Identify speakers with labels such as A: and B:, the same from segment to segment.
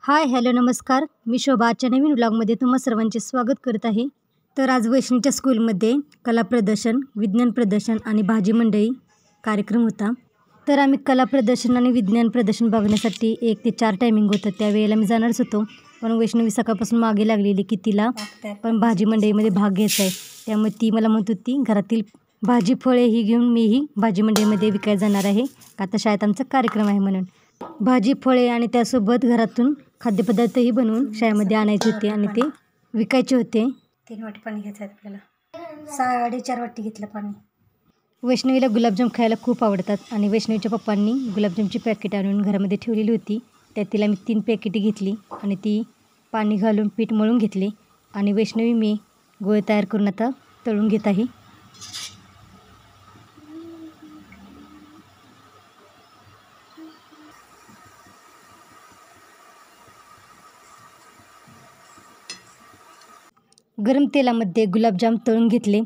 A: Hi hello नमस्कार. मी शोभा आजच्या नवीन व्लॉगमध्ये तुम्हा सर्वांचे स्वागत करत आहे. तर आज वैष्णवीच्या स्कूलमध्ये कला प्रदर्शन, विज्ञान प्रदर्शन आणि भाजी मंडई कार्यक्रम होता. तर आम्ही कला प्रदर्शन आणि विज्ञान प्रदर्शन बघण्यासाठी 1 ते 4 टायमिंग होतं. त्यावेळेला मी जाणारच होतो, पण वैष्णवी सकाळपासून मागे लागलेली की तिला पण भाजी मंडईमध्ये भाग घ्यायचा आहे. त्यामुळे ती मला म्हणत होती घरातील भाजी फळे ही घेऊन मीही भाजी मंडईमध्ये विकायला जाणार आहे, का आता शाळेत आमचा कार्यक्रम आहे म्हणून. भाजी फळे आणि त्यासोबत घरातून खाद्यपदार्थही बनवून शाळेमध्ये आणायचे होते आणि ते विकायचे होते.
B: 3 वाटी पाणी घ्यायचं आहे आपल्याला. 4.5 वाटी घेतलं पाणी.
A: वैष्णवीला गुलाबजाम खायला खूप आवडतात आणि वैष्णवीच्या पप्पांनी गुलाबजामची पॅकेट आणून घरामध्ये ठेवलेली होती. त्यात तिला मी 3 पॅकेटी घेतली आणि ती पाणी घालून पीठ मळून घेतले आणि वैष्णवी मी गोळे तयार करून आता तळून घेत आहे. गरम तेलामध्ये गुलाबजाम तळून घेतले.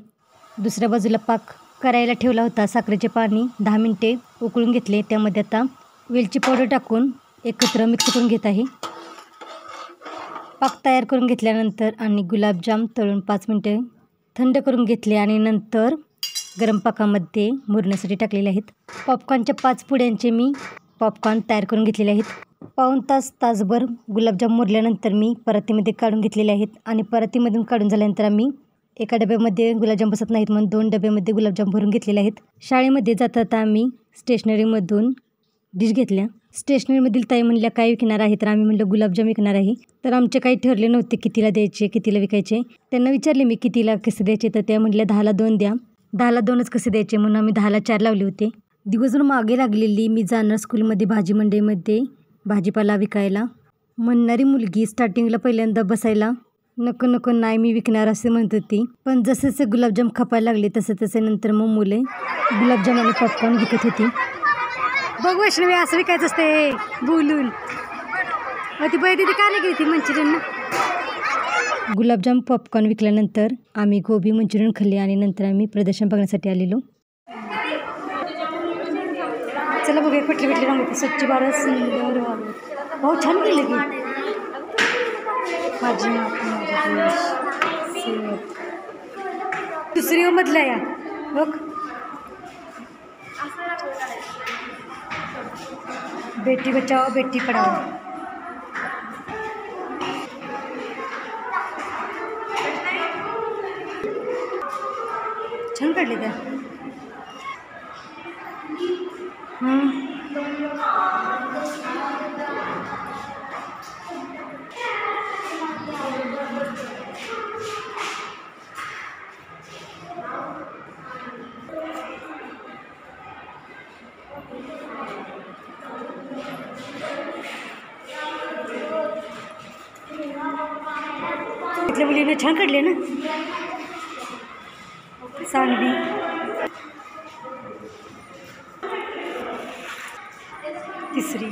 A: दुसऱ्या बाजूला पाक करायला ठेवला होता. साखरेचे पाणी 10 मिनिटे उकळून घेतले. त्यामध्ये आता वेलची पावडर टाकून एकत्र मिक्स करून घेत आहे. पाक तयार करून घेतल्यानंतर आणि गुलाबजाम तळून 5 मिनिटे थंड करून घेतले आणि नंतर गरम पाकामध्ये मुरण्यासाठी टाकलेले आहेत. पॉपकॉर्नच्या 5 पुड्यांचे मी पॉपकॉर्न तयार करून घेतलेले आहेत. पाऊण तासभर गुलाबजाम मुरल्यानंतर मी परातीमध्ये काढून घेतलेले आहेत आणि परातीमधून काढून झाल्यानंतर आम्ही एका डब्यामध्ये गुलाबजाम बसत नाहीत म्हणून 2 डब्यामध्ये गुलाबजाम भरून घेतलेले आहेत. शाळेमध्ये जाता आम्ही स्टेशनरीमधून डिश घेतल्या. स्टेशनरीमधील ताई म्हणल्या काय विकणार आहे, तर आम्ही म्हणलं गुलाबजाम विकणार आहे. तर आमचे काही ठरले नव्हते कितीला द्यायचे, कितीला विकायचे. त्यांना विचारले मी कितीला कसे द्यायचे, तर त्या म्हटल्या 10ला 2 द्या. 10ला 2च कसे द्यायचे म्हणून आम्ही 10ला 4 लावले होते. दिवसभर मागे लागलेली मी जाणार स्कूलमध्ये भाजी मंडईमध्ये भाजीपाला विकायला. म्हणणारी मुलगी स्टार्टिंगला पहिल्यांदा बसायला नको नको नाही मी विकणार असे म्हणत होती, पण जसे जसे गुलाबजाम खपायला लागले तसे नंतर मग मुले गुलाबजाम आणि पॉपकॉर्न विकत होती. बघ वैष्णवी असं विकायचं असते बोलून. ती बाई तिथे का नाही घेते मंचुरियन. गुलाबजाम पॉपकॉर्न विकल्यानंतर आम्ही गोबी मंचुरियन खाल्ले आणि नंतर आम्ही प्रदर्शन बघण्यासाठी आलेलो.
B: चला बघूया कुठले कुठले रंग होते. स्वच्छ भारत सुंदर भाऊ छान केलं की माझी माती माझी देश. दुसरी मधला या बघ बेटी बचाओ बेटी पढाओ. छान काढले त्या. इथल्या मुलीने छान काढले ना. सानवी तिसरी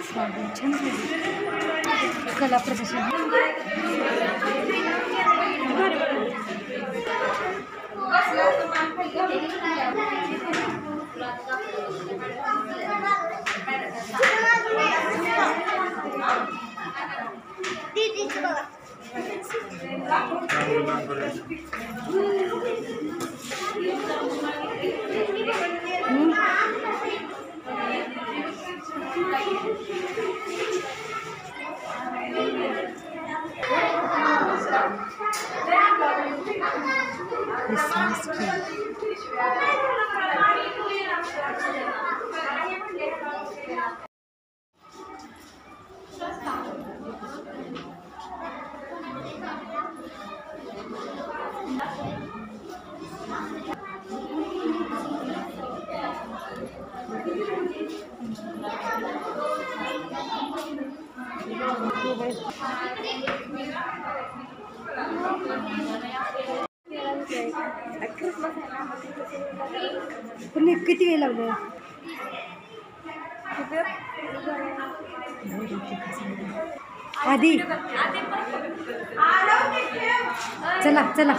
B: सानवी छान काढली. कला प्रदर्शन पण किती वेळ लावलं. आधी चला चला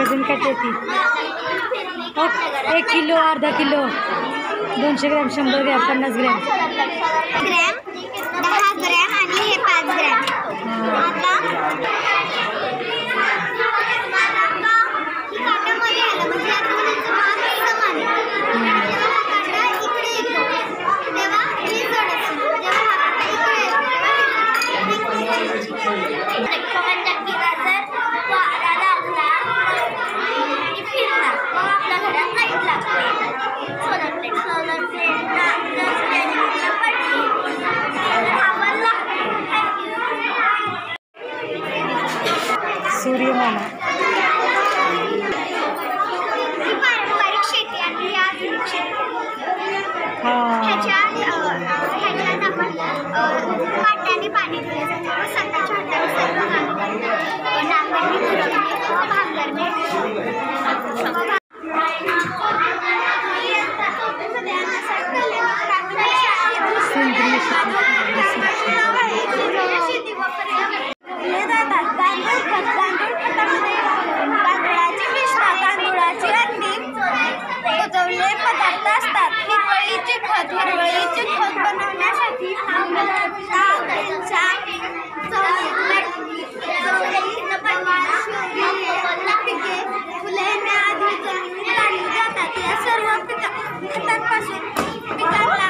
B: वजन काटे ती 1 किलो, अर्धा kilo, 200 gram, 100 gram, 50 gram,
C: 10 gram आणि हे 5 ग्रॅम. काटामध्ये आलं म्हणजे आता समान काटा इकडे येतो तेव्हा हे जड असतं, जेव्हा हा काटा इकडे येतो वारा लागला की फिरणार, मग आपल्या घरात लाईट लागते. सोलर प्लेट पडली आवडला.
B: सूर्यमाला.
C: ही पारंपरिक शेती आणि ही आधुनिक शेती. ह्याच्यात आपण काट्याने पाणी दिलं जातं व स्वतःच्या हाताने सर्व कामे करतात. नांगरणी, खुरपणी व भांगरणी. तांदूळाची मिश्रण, तांदूळाची अंडी, कुजवलेले पदार्थ असतात. हिरवळीचे खत बनवण्यासाठी पिके फुलण्याआधी जमिनीत काढली जातात. या सर्व पिकांपासून पिकांना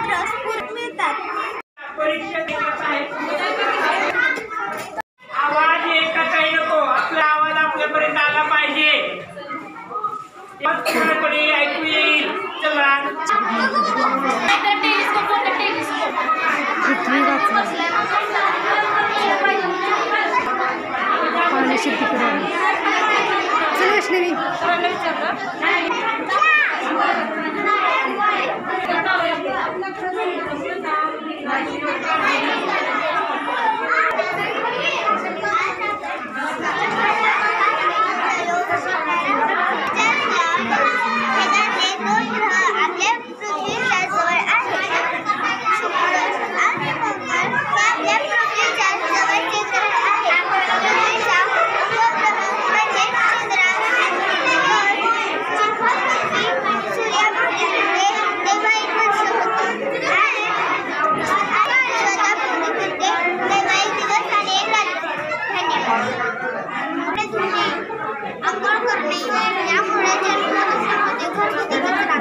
C: रस मिळतात.
D: आवाज एकच नको, आपला आवाज आपल्यापर्यंत आला पाहिजे, कोणाकडे ऐकू येईल. चला
B: पृथ्वी वाचवा, पाणी शुद्ध करावे. चल वैष्णवी.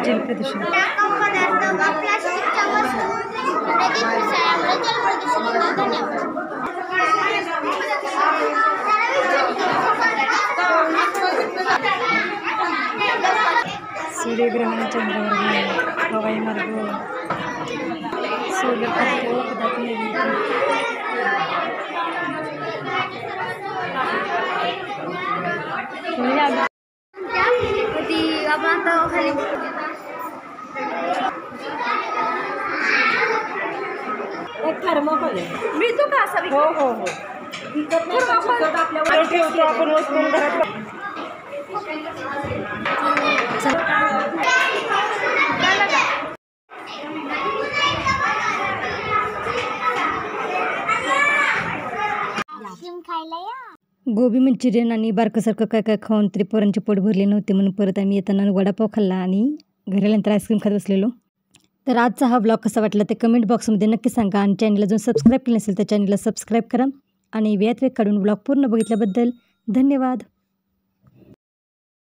B: जलप्रदूषण.
C: प्लास्टिकच्या वस्तू नदीत मिसळल्यामुळे जलप्रदूषण होते.
B: सूर्यग्रहण, चंद्रग्रहण, हवाई मार्ग, सोलर पदार्थ निर्मिती.
C: आपण आता खाली
B: एक थर्मोकोल
C: मिळतो का असा?
B: हो हो हो आपल्यावर ठेवतो आपण वस्तू घरात. गोबी मंचुरियन आणि बारकंसारखं काय काय खाऊन तरी पोरांचे पोट भरले नव्हते, म्हणून परत आम्ही येताना वडापाव खाल्ला आणि घरी आल्यानंतर आईस्क्रीम खात बसलेलो. तर आजचा हा ब्लॉग कसा वाटला ते कमेंट बॉक्समध्ये नक्की सांगा. आणि चॅनलला जो सबस्क्राईब केलं नसेल तर चॅनलला सबस्क्राईब करा. आणि वेळात वेळ काढून ब्लॉग पूर्ण बघितल्याबद्दल धन्यवाद.